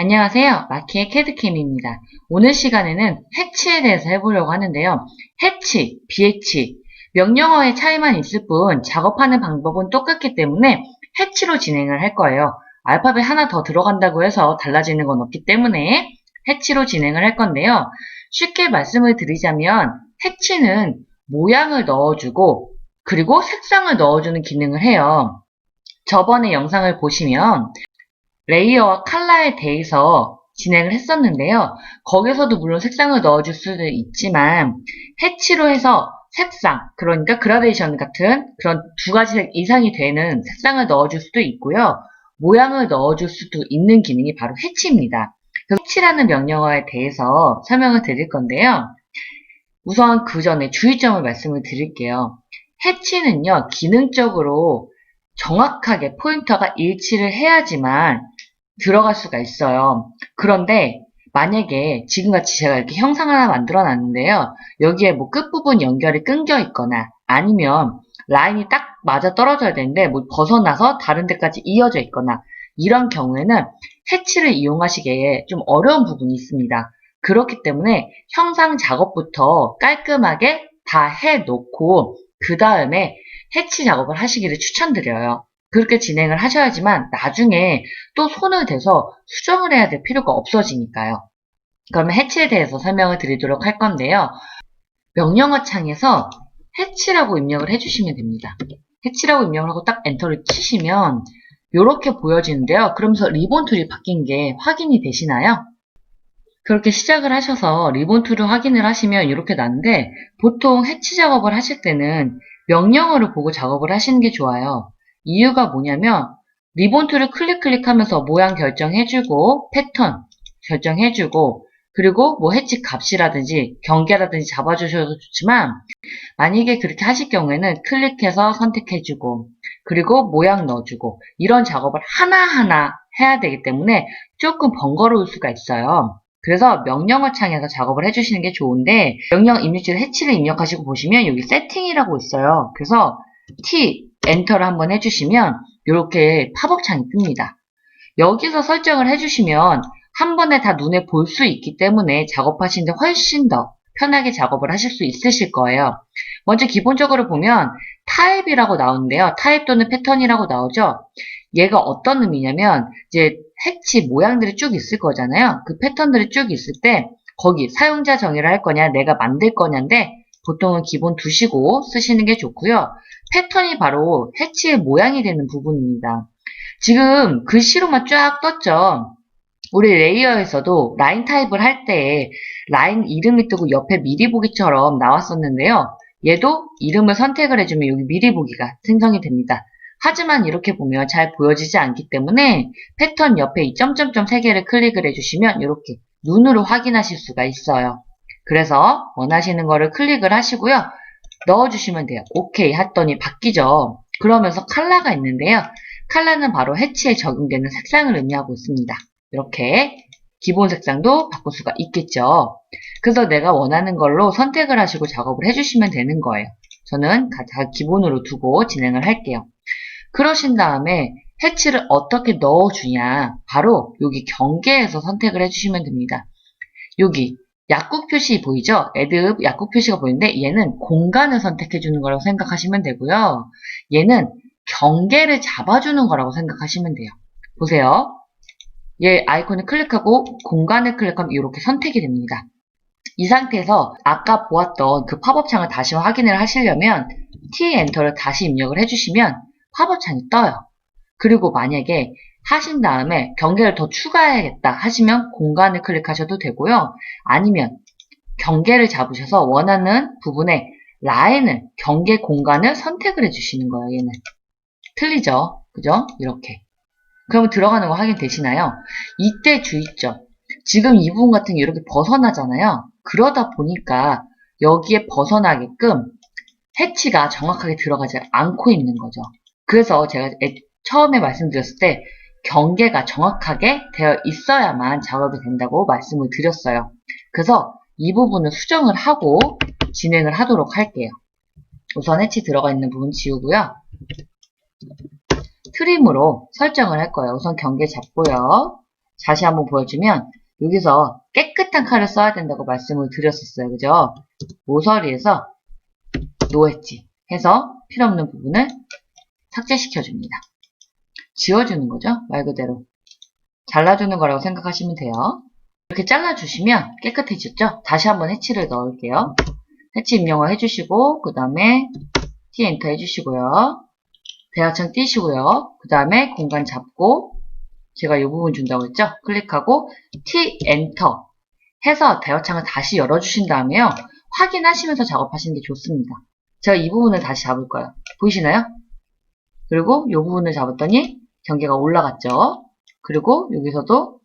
안녕하세요. 마키의 캐드캠입니다. 오늘 시간에는 해치에 대해서 해보려고 하는데요. 해치, BH, 명령어의 차이만 있을 뿐 작업하는 방법은 똑같기 때문에 해치로 진행을 할 거예요. 알파벳 하나 더 들어간다고 해서 달라지는 건 없기 때문에 해치로 진행을 할 건데요. 쉽게 말씀을 드리자면 해치는 모양을 넣어주고 그리고 색상을 넣어주는 기능을 해요. 저번에 영상을 보시면 레이어와 컬러에 대해서 진행을 했었는데요. 거기서도 물론 색상을 넣어줄 수도 있지만 해치로 해서 색상, 그러니까 그라데이션 같은 그런 두 가지 색 이상이 되는 색상을 넣어줄 수도 있고요. 모양을 넣어줄 수도 있는 기능이 바로 해치입니다. 그래서 해치라는 명령어에 대해서 설명을 드릴 건데요. 우선 그 전에 주의점을 말씀을 드릴게요. 해치는요, 기능적으로 정확하게 포인터가 일치를 해야지만 들어갈 수가 있어요. 그런데 만약에 지금같이 제가 이렇게 형상을 하나 만들어 놨는데요. 여기에 뭐 끝부분 연결이 끊겨 있거나 아니면 라인이 딱 맞아 떨어져야 되는데 뭐 벗어나서 다른 데까지 이어져 있거나 이런 경우에는 해치를 이용하시기에 좀 어려운 부분이 있습니다. 그렇기 때문에 형상 작업부터 깔끔하게 다 해놓고 그 다음에 해치 작업을 하시기를 추천드려요. 그렇게 진행을 하셔야지만 나중에 또 손을 대서 수정을 해야 될 필요가 없어지니까요. 그러면 해치에 대해서 설명을 드리도록 할 건데요. 명령어 창에서 해치라고 입력을 해주시면 됩니다. 해치라고 입력을 하고 딱 엔터를 치시면 이렇게 보여지는데요. 그러면서 리본 툴이 바뀐 게 확인이 되시나요? 그렇게 시작을 하셔서 리본 툴을 확인을 하시면 이렇게 나는데 보통 해치 작업을 하실 때는 명령어를 보고 작업을 하시는 게 좋아요. 이유가 뭐냐면 리본 툴을 클릭하면서 모양 결정해주고 패턴 결정해주고 그리고 뭐 해치 값이라든지 경계라든지 잡아주셔도 좋지만 만약에 그렇게 하실 경우에는 클릭해서 선택해주고 그리고 모양 넣어주고 이런 작업을 하나하나 해야 되기 때문에 조금 번거로울 수가 있어요. 그래서 명령어 창에서 작업을 해주시는 게 좋은데 명령 입력지를 해치를 입력하시고 보시면 여기 세팅이라고 있어요. 그래서 T, 엔터를 한번 해주시면 이렇게 팝업 창이 뜹니다. 여기서 설정을 해주시면 한 번에 다 눈에 볼 수 있기 때문에 작업하시는데 훨씬 더 편하게 작업을 하실 수 있으실 거예요. 먼저 기본적으로 보면 타입이라고 나오는데요. 타입 또는 패턴이라고 나오죠. 얘가 어떤 의미냐면 이제 해치 모양들이 쭉 있을 거잖아요. 그 패턴들이 쭉 있을 때 거기 사용자 정의를 할 거냐 내가 만들 거냐인데 보통은 기본 두시고 쓰시는 게 좋고요. 패턴이 바로 해치의 모양이 되는 부분입니다. 지금 글씨로만 쫙 떴죠. 우리 레이어에서도 라인 타입을 할 때 라인 이름이 뜨고 옆에 미리 보기처럼 나왔었는데요. 얘도 이름을 선택을 해주면 여기 미리 보기가 생성이 됩니다. 하지만 이렇게 보면 잘 보여지지 않기 때문에 패턴 옆에 이 점점점 3개를 클릭을 해주시면 이렇게 눈으로 확인하실 수가 있어요. 그래서 원하시는 거를 클릭을 하시고요. 넣어주시면 돼요. 오케이 했더니 바뀌죠. 그러면서 컬러가 있는데요. 컬러는 바로 해치에 적용되는 색상을 의미하고 있습니다. 이렇게 기본 색상도 바꿀 수가 있겠죠. 그래서 내가 원하는 걸로 선택을 하시고 작업을 해주시면 되는 거예요. 저는 다 기본으로 두고 진행을 할게요. 그러신 다음에 해치를 어떻게 넣어주냐 바로 여기 경계에서 선택을 해주시면 됩니다. 여기 약국 표시 보이죠? 애드 약국 표시가 보이는데 얘는 공간을 선택해 주는 거라고 생각하시면 되고요. 얘는 경계를 잡아주는 거라고 생각하시면 돼요. 보세요. 얘 아이콘을 클릭하고 공간을 클릭하면 이렇게 선택이 됩니다. 이 상태에서 아까 보았던 그 팝업 창을 다시 확인을 하시려면 T 엔터를 다시 입력을 해주시면 팝업 창이 떠요. 그리고 만약에 하신 다음에 경계를 더 추가해야겠다 하시면 공간을 클릭하셔도 되고요. 아니면 경계를 잡으셔서 원하는 부분에 라인을, 경계 공간을 선택을 해주시는 거예요. 얘는. 틀리죠? 그죠? 이렇게. 그러면 들어가는 거 확인되시나요? 이때 주의점. 지금 이 부분 같은 게 이렇게 벗어나잖아요. 그러다 보니까 여기에 벗어나게끔 해치가 정확하게 들어가지 않고 있는 거죠. 그래서 제가 처음에 말씀드렸을 때 경계가 정확하게 되어 있어야만 작업이 된다고 말씀을 드렸어요. 그래서 이 부분을 수정을 하고 진행을 하도록 할게요. 우선 해치 들어가 있는 부분 지우고요. 트림으로 설정을 할 거예요. 우선 경계 잡고요. 다시 한번 보여주면 여기서 깨끗한 칼을 써야 된다고 말씀을 드렸었어요. 그죠? 모서리에서 노 엣지 해서 필요없는 부분을 삭제시켜줍니다. 지워주는 거죠. 말 그대로. 잘라주는 거라고 생각하시면 돼요. 이렇게 잘라주시면 깨끗해졌죠? 다시 한번 해치를 넣을게요. 해치 입력을 해주시고 그 다음에 T 엔터 해주시고요. 대화창 띄시고요. 그 다음에 공간 잡고 제가 이 부분 준다고 했죠? 클릭하고 T 엔터 해서 대화창을 다시 열어주신 다음에요. 확인하시면서 작업하시는 게 좋습니다. 제가 이 부분을 다시 잡을 거예요. 보이시나요? 그리고 이 부분을 잡았더니 경계가 올라갔죠? 그리고 여기서도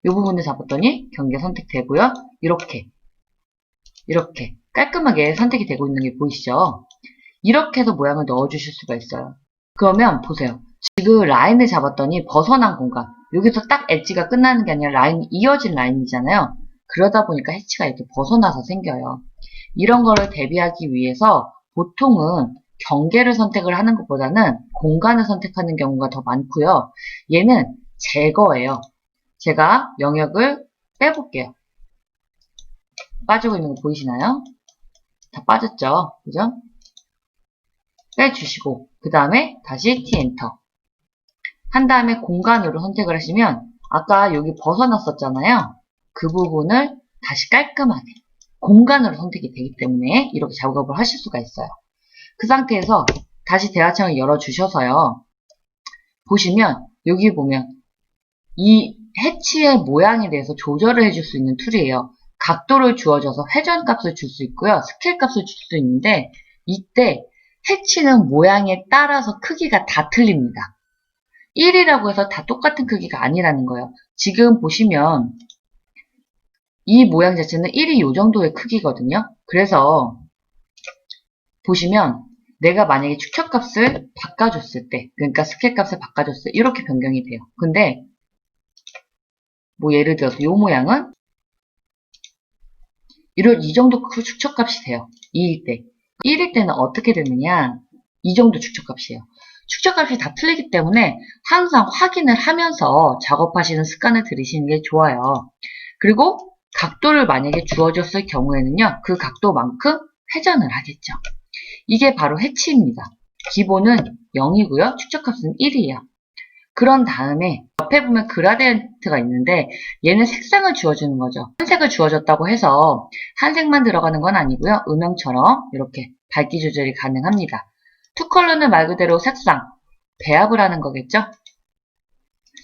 이 부분을 잡았더니 경계 선택되고요. 이렇게 깔끔하게 선택이 되고 있는 게 보이시죠? 이렇게 해서 모양을 넣어주실 수가 있어요. 그러면 보세요. 지금 라인을 잡았더니 벗어난 공간, 여기서 딱 엣지가 끝나는 게 아니라 라인이 이어진 라인이잖아요. 그러다 보니까 해치가 이렇게 벗어나서 생겨요. 이런 거를 대비하기 위해서 보통은 경계를 선택을 하는 것보다는 공간을 선택하는 경우가 더 많고요. 얘는 제거예요. 제가 영역을 빼볼게요. 빠지고 있는 거 보이시나요? 다 빠졌죠? 그죠? 빼주시고 그 다음에 다시 T 엔터 한 다음에 공간으로 선택을 하시면 아까 여기 벗어났었잖아요. 그 부분을 다시 깔끔하게 공간으로 선택이 되기 때문에 이렇게 작업을 하실 수가 있어요. 그 상태에서 다시 대화창을 열어주셔서요. 보시면 여기 보면 이 해치의 모양에 대해서 조절을 해줄 수 있는 툴이에요. 각도를 주어져서 회전값을 줄 수 있고요. 스케일값을 줄 수 있는데 이때 해치는 모양에 따라서 크기가 다 틀립니다. 1이라고 해서 다 똑같은 크기가 아니라는 거예요. 지금 보시면 이 모양 자체는 1이 이 정도의 크기거든요. 그래서 보시면 내가 만약에 축척값을 바꿔줬을 때, 그러니까 스케일값을 바꿔줬을 때 이렇게 변경이 돼요. 근데 뭐 예를 들어서 이 모양은 이 정도 축척값이 돼요. 2일 때. 1일 때는 어떻게 되느냐? 이 정도 축척값이에요. 축척값이 다 틀리기 때문에 항상 확인을 하면서 작업하시는 습관을 들이시는 게 좋아요. 그리고 각도를 만약에 주어졌을 경우에는요. 그 각도만큼 회전을 하겠죠. 이게 바로 해치입니다. 기본은 0이고요. 축척값은 1이에요. 그런 다음에 옆에 보면 그라디언트가 있는데 얘는 색상을 주어주는 거죠. 한 색을 주어졌다고 해서 한 색만 들어가는 건 아니고요. 음영처럼 이렇게 밝기 조절이 가능합니다. 투컬러는 말 그대로 색상, 배합을 하는 거겠죠.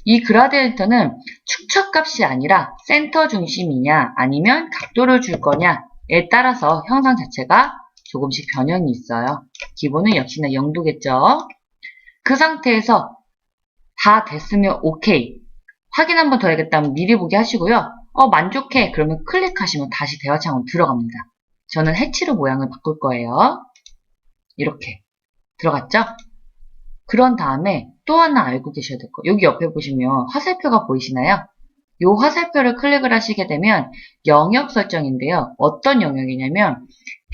이 그라디언트는 축척값이 아니라 센터 중심이냐 아니면 각도를 줄 거냐에 따라서 형상 자체가 조금씩 변형이 있어요. 기본은 역시나 0도겠죠. 그 상태에서 다 됐으면 오케이. 확인 한 번 더 해야겠다면 미리 보기 하시고요. 만족해. 그러면 클릭하시면 다시 대화창으로 들어갑니다. 저는 해치로 모양을 바꿀 거예요. 이렇게 들어갔죠? 그런 다음에 또 하나 알고 계셔야 될 거. 여기 옆에 보시면 화살표가 보이시나요? 이 화살표를 클릭을 하시게 되면 영역 설정인데요. 어떤 영역이냐면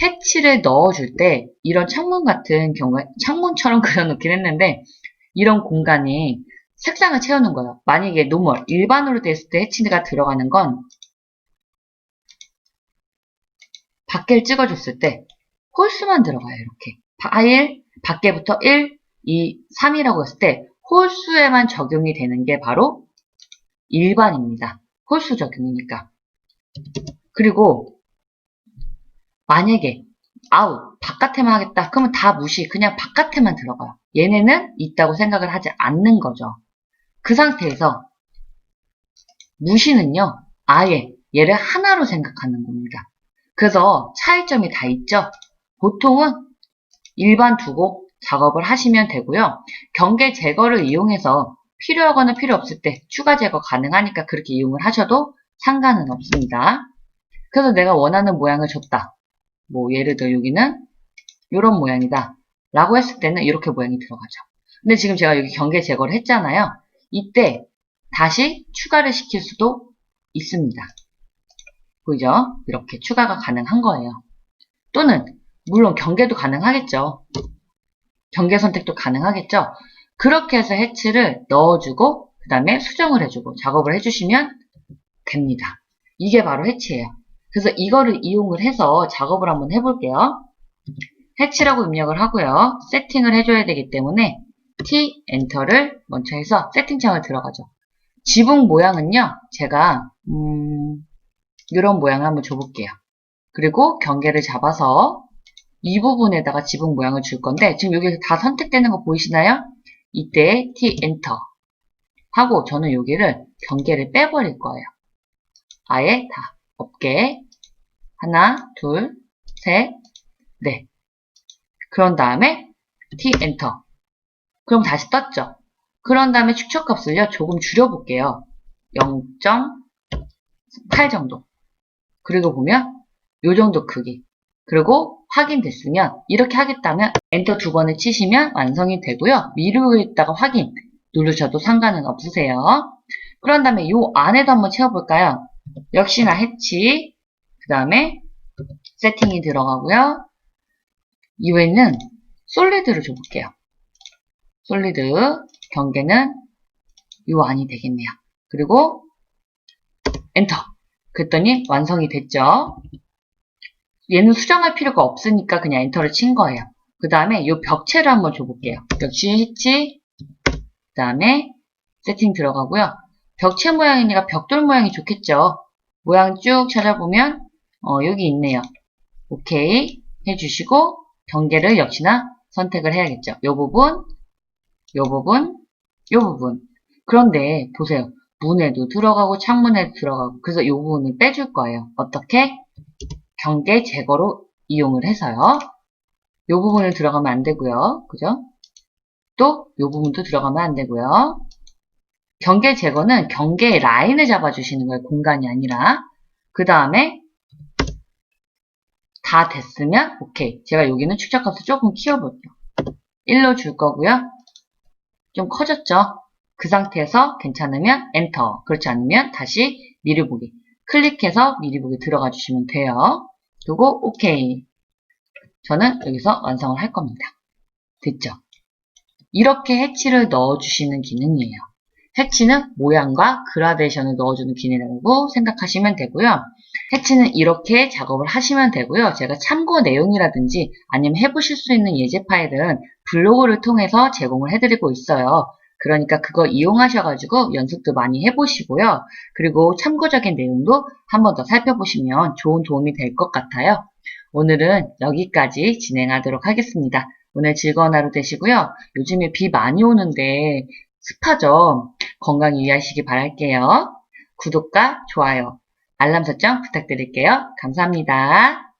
해치를 넣어줄 때 이런 창문 같은 경우에 창문처럼 그려놓긴 했는데 이런 공간에 색상을 채우는 거예요. 만약에 노멀, 일반으로 됐을 때 해치가 들어가는 건 밖을 찍어줬을 때 홀수만 들어가요. 이렇게 파일 밖에부터 1, 2, 3이라고 했을 때 홀수에만 적용이 되는 게 바로 일반입니다. 홀수 적용이니까. 그리고 만약에 바깥에만 하겠다. 그러면 다 무시. 그냥 바깥에만 들어가요. 얘네는 있다고 생각을 하지 않는 거죠. 그 상태에서 무시는요. 아예 얘를 하나로 생각하는 겁니다. 그래서 차이점이 다 있죠. 보통은 일반 두고 작업을 하시면 되고요. 경계 제거를 이용해서 필요하거나 필요 없을 때 추가 제거 가능하니까 그렇게 이용을 하셔도 상관은 없습니다. 그래서 내가 원하는 모양을 줬다. 뭐 예를 들어 여기는 이런 모양이다 라고 했을 때는 이렇게 모양이 들어가죠. 근데 지금 제가 여기 경계 제거를 했잖아요. 이때 다시 추가를 시킬 수도 있습니다. 보이죠? 이렇게 추가가 가능한 거예요. 또는 물론 경계도 가능하겠죠. 경계 선택도 가능하겠죠. 그렇게 해서 해치를 넣어주고 그 그 다음에 수정을 해주고 작업을 해주시면 됩니다. 이게 바로 해치예요. 그래서 이거를 이용을 해서 작업을 한번 해볼게요. 해치라고 입력을 하고요. 세팅을 해줘야 되기 때문에 T, 엔터를 먼저 해서 세팅창을 들어가죠. 지붕 모양은요, 제가 이런 모양을 한번 줘볼게요. 그리고 경계를 잡아서 이 부분에다가 지붕 모양을 줄 건데 지금 여기서 다 선택되는 거 보이시나요? 이때 T, 엔터 하고 저는 여기를 경계를 빼버릴 거예요. 아예 다 없게 하나, 둘, 셋, 넷. 그런 다음에 T, 엔터. 그럼 다시 떴죠? 그런 다음에 축척값을요, 조금 줄여볼게요. 0.8 정도. 그리고 보면, 요 정도 크기. 그리고 확인됐으면, 이렇게 하겠다면, 엔터 두 번을 치시면 완성이 되고요. 미루에다가 확인 누르셔도 상관은 없으세요. 그런 다음에 요 안에도 한번 채워볼까요? 역시나 해치, 그 다음에 세팅이 들어가고요. 이후에는 솔리드를 줘볼게요. 솔리드 경계는 요 안이 되겠네요. 그리고 엔터. 그랬더니 완성이 됐죠. 얘는 수정할 필요가 없으니까 그냥 엔터를 친 거예요. 그 다음에 요 벽체를 한번 줘볼게요. 역시 해치, 그 다음에 세팅 들어가고요. 벽체 모양이니까 벽돌 모양이 좋겠죠. 모양 쭉 찾아보면 여기 있네요. 오케이 해주시고 경계를 역시나 선택을 해야겠죠. 요 부분, 요 부분, 요 부분. 그런데 보세요. 문에도 들어가고 창문에도 들어가고 그래서 이 부분을 빼줄 거예요. 어떻게? 경계 제거로 이용을 해서요. 이 부분을 들어가면 안 되고요. 그죠? 또 이 부분도 들어가면 안 되고요. 경계 제거는 경계의 라인을 잡아주시는 거예요. 공간이 아니라. 그 다음에 다 됐으면 오케이. 제가 여기는 축적값을 조금 키워볼게요. 1로 줄 거고요. 좀 커졌죠? 그 상태에서 괜찮으면 엔터, 그렇지 않으면 다시 미리 보기. 클릭해서 미리 보기 들어가 주시면 돼요. 그리고 오케이. 저는 여기서 완성을 할 겁니다. 됐죠? 이렇게 해치를 넣어주시는 기능이에요. 해치는 모양과 그라데이션을 넣어주는 기능이라고 생각하시면 되고요. 해치는 이렇게 작업을 하시면 되고요. 제가 참고 내용이라든지 아니면 해보실 수 있는 예제 파일은 블로그를 통해서 제공을 해드리고 있어요. 그러니까 그거 이용하셔가지고 연습도 많이 해보시고요. 그리고 참고적인 내용도 한 번 더 살펴보시면 좋은 도움이 될 것 같아요. 오늘은 여기까지 진행하도록 하겠습니다. 오늘 즐거운 하루 되시고요. 요즘에 비 많이 오는데 습하죠? 건강 유의하시기 바랄게요. 구독과 좋아요, 알람 설정 부탁드릴게요. 감사합니다.